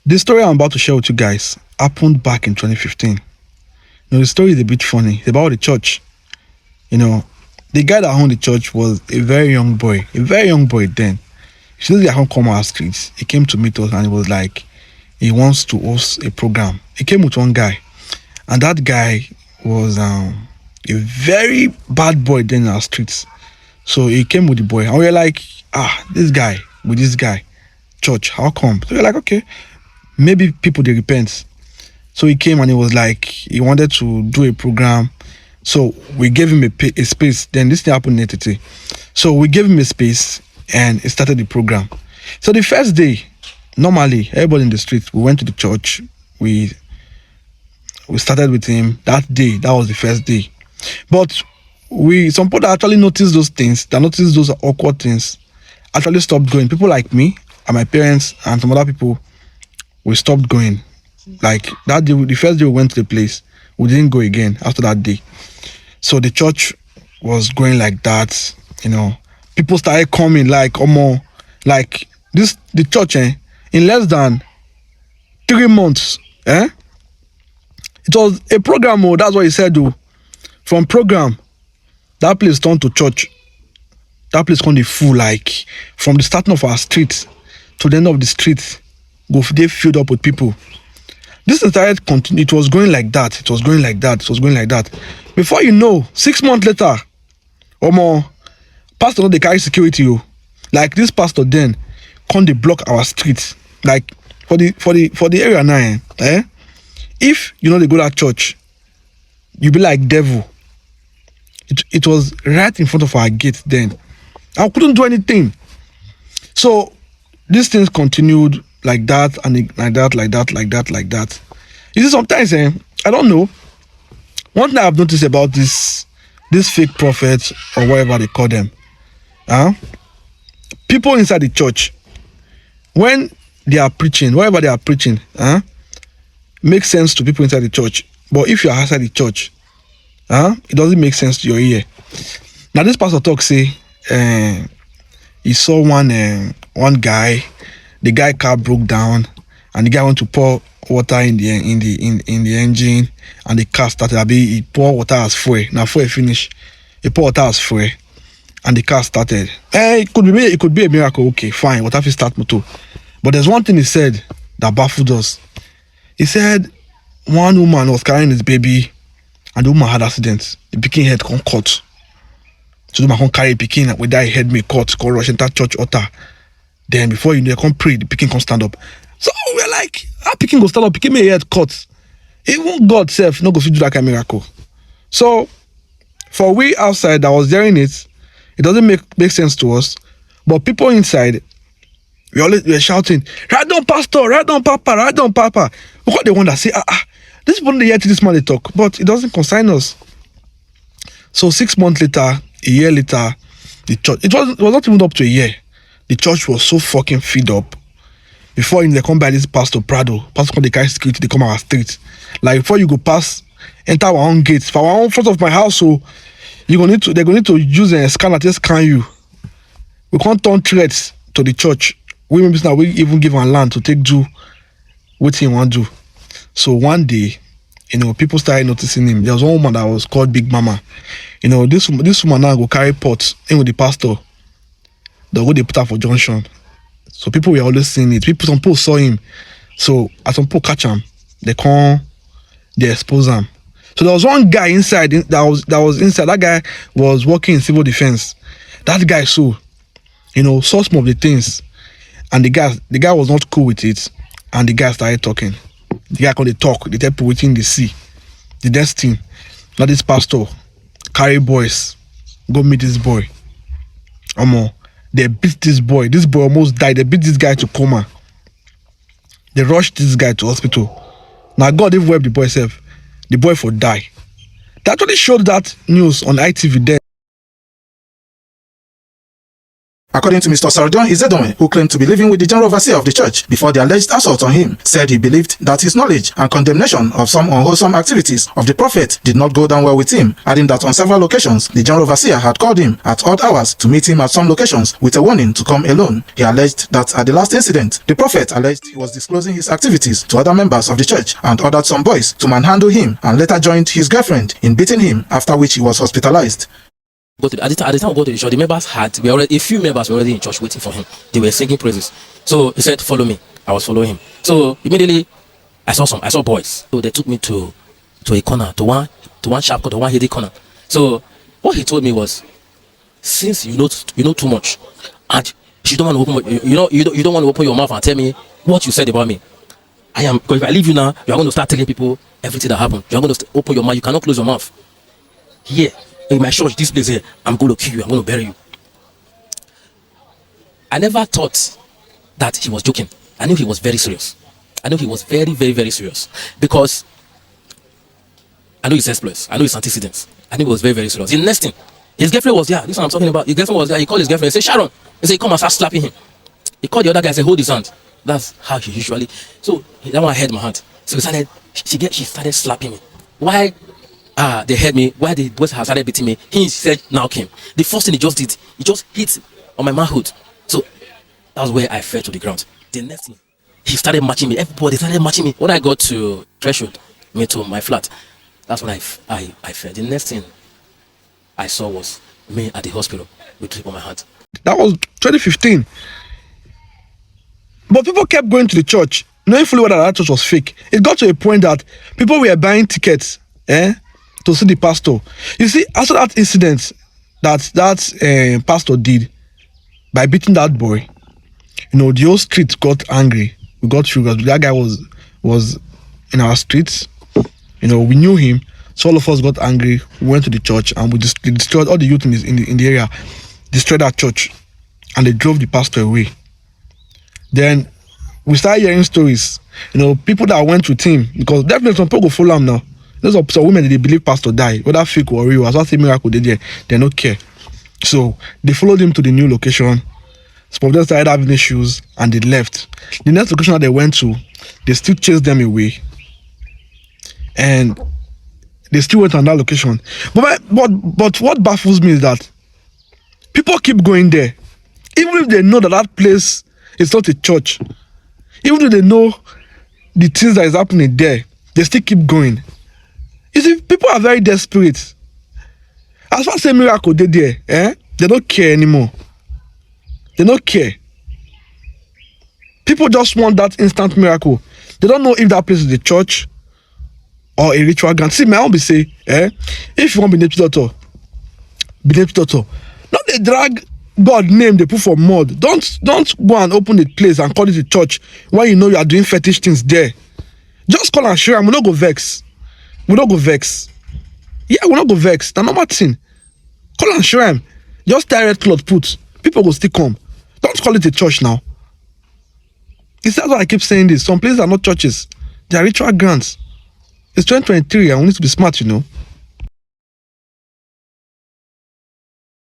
The story I'm about to share with you guys happened back in 2015. The story is a bit funny. It's about the church. You know, the guy that owned the church was a very young boy then. He says he can't come our streets. He came to meet us and he was like, he wants to host a program. He came with one guy, and that guy was a very bad boy then in our streets. So he came with the boy, and we were like, this guy with this guy, church, how come? So we're like, okay, maybe people they repent. So he came and he was like, he wanted to do a program. So we gave him a space. Then this thing happened in ATT. So we gave him a space and he started the program. So the first day, normally everybody in the street, we went to the church. We started with him that day. That was the first day. But some people that actually noticed those things, that noticed those awkward things, actually stopped going. People like me and my parents and some other people, we stopped going. Like that day, the first day we went to the place, we didn't go again after that day. So the church was going like that, People started coming like the church, in less than 3 months, It was a program, that's what he said, though. From program, that place turned to church. That place turned full, like from the starting of our street to the end of the street, they filled up with people. This entire it was going like that. It was going like that. Before you know, 6 months later, or more, pastor no dey carry security. Like this pastor then, come dey block our streets. Like for the area now, if you know they go to that church, you be like devil. It was right in front of our gate then. I couldn't do anything. So these things continued like that and like that. You see, sometimes I don't know. One thing I've noticed about this fake prophets or whatever they call them, people inside the church, when they are preaching, whatever they are preaching, makes sense to people inside the church. But if you are outside the church, it doesn't make sense to your ear. Now this pastor talk say he saw one guy, the guy car broke down, and the guy went to pour water in the engine, and the car started. He pour water as fuel. Now fuel finish, he pour water as fuel, and the car started. It could be a miracle. Okay, fine. Water will start motor. But there's one thing he said that baffled us. He said one woman was carrying his baby, and the woman had accident. The pikin head come cut. So the woman come carry the pikin with that head may cut. Come rush enter church altar. Then before you know, they come pray, the pikin come stand up. So we're like, how pikin go stand up? Pikin may head cut. Even God self no go fit do that kind of miracle. So for we outside that was hearing it, it doesn't make sense to us. But people inside, we're shouting, "Right down, pastor! Right down, papa! Right down, papa!" Because they want to say, this people they hear to this man they talk, but it doesn't concern us. So 6 months later, a year later, the church, it was not even up to a year. The church was so fucking filled up. Before they come by this pastor Prado, pastor come they carry security, they come our street. Like before you go past, enter our own gates, for our own front of my house, so they're gonna need to use a scanner to scan you. We can't turn threats to the church. We even give our land to take do what he want to do. So one day, people started noticing him. There was one woman that was called Big Mama. This woman now go carry pots in with the pastor. They go they put her for junction. So people were always seeing it. Some people saw him. So as some people catch him, they expose him. So there was one guy inside that was inside. That guy was working in civil defense. That guy saw some of the things, and the guy was not cool with it, and the guy started talking. The guy can talk. They tell people within the sea. The next thing, now this pastor carry boys, go meet this boy. They beat this boy. This boy almost died. They beat this guy to coma. They rushed this guy to hospital. Now God even help the boy self. The boy for die. They actually showed that news on ITV then. According to Mr. Sardion Izedome, who claimed to be living with the general overseer of the church before the alleged assault on him, said he believed that his knowledge and condemnation of some unwholesome activities of the prophet did not go down well with him, adding that on several occasions, the general overseer had called him at odd hours to meet him at some locations with a warning to come alone. He alleged that at the last incident, the prophet alleged he was disclosing his activities to other members of the church and ordered some boys to manhandle him and later joined his girlfriend in beating him, after which he was hospitalized. At the time we go to the church, the members a few members were already in church waiting for him. They were singing praises. So he said, follow me. I was following him. So immediately I saw boys. So they took me to a corner, to one sharp corner, to one hidden corner. So what he told me was, since you know too much, and you don't want to open you don't want to open your mouth and tell me what you said about me. Because if I leave you now, you are going to start telling people everything that happened. You are going to open your mouth. You cannot close your mouth. Here in my church, this place here, I'm going to kill you. I'm going to bury you. I never thought that he was joking. I knew he was very serious. I knew he was very, very, very serious, because I knew his exploits. I knew his antecedents. I knew he was very, very serious. The next thing, his girlfriend was there. This is what I'm talking about. His girlfriend was there. He called his girlfriend and said, Sharon. He said, come and start slapping him. He called the other guy and said, hold his hand. That's how he usually. So that one held my hand. So she started slapping me. Why? They heard me. Why the boys started beating me? He said, now came. The first thing he just did, he just hit on my manhood. So that was where I fell to the ground. The next thing, he started matching me. Everybody started matching me. When I got to threshold, to my flat, that's when I fell. The next thing I saw was me at the hospital with drip on my hand. That was 2015. But people kept going to the church, knowing fully well that church was fake. It got to a point that people were buying tickets to see the pastor. You see, after that incident that pastor did by beating that boy, the whole street got angry. We got furious. That guy was in our streets. We knew him. So all of us got angry. We went to the church and we destroyed all the youth in the area. Destroyed that church, and they drove the pastor away. Then we started hearing stories. People that went with him, because definitely some people go follow him now. There's some women that they believe pastor died, whether fake or real. As I say, miracle they there, they don't care. So they followed him to the new location. Some of them started having issues and they left. The next location that they went to, they still chased them away, and they still went on that location. But what baffles me is that people keep going there, even if they know that place is not a church. Even if they know the things that is happening there, they still keep going. You see, people are very desperate. As far as a miracle they there, they don't care anymore. They don't care. People just want that instant miracle. They don't know if that place is a church or a ritual ground. See, my own be say, if you want to be native doctor, not they drag God name they put for mud. Don't go and open the place and call it a church when you know you are doing fetish things there. Just call and share. We not go vex. Yeah, we not go vex. The normal thing. Call and share him. Just tie red cloth put. People will still come. Don't call it a church now. It's that's why I keep saying this. Some places are not churches. They are ritual grounds. It's 2023 and we need to be smart,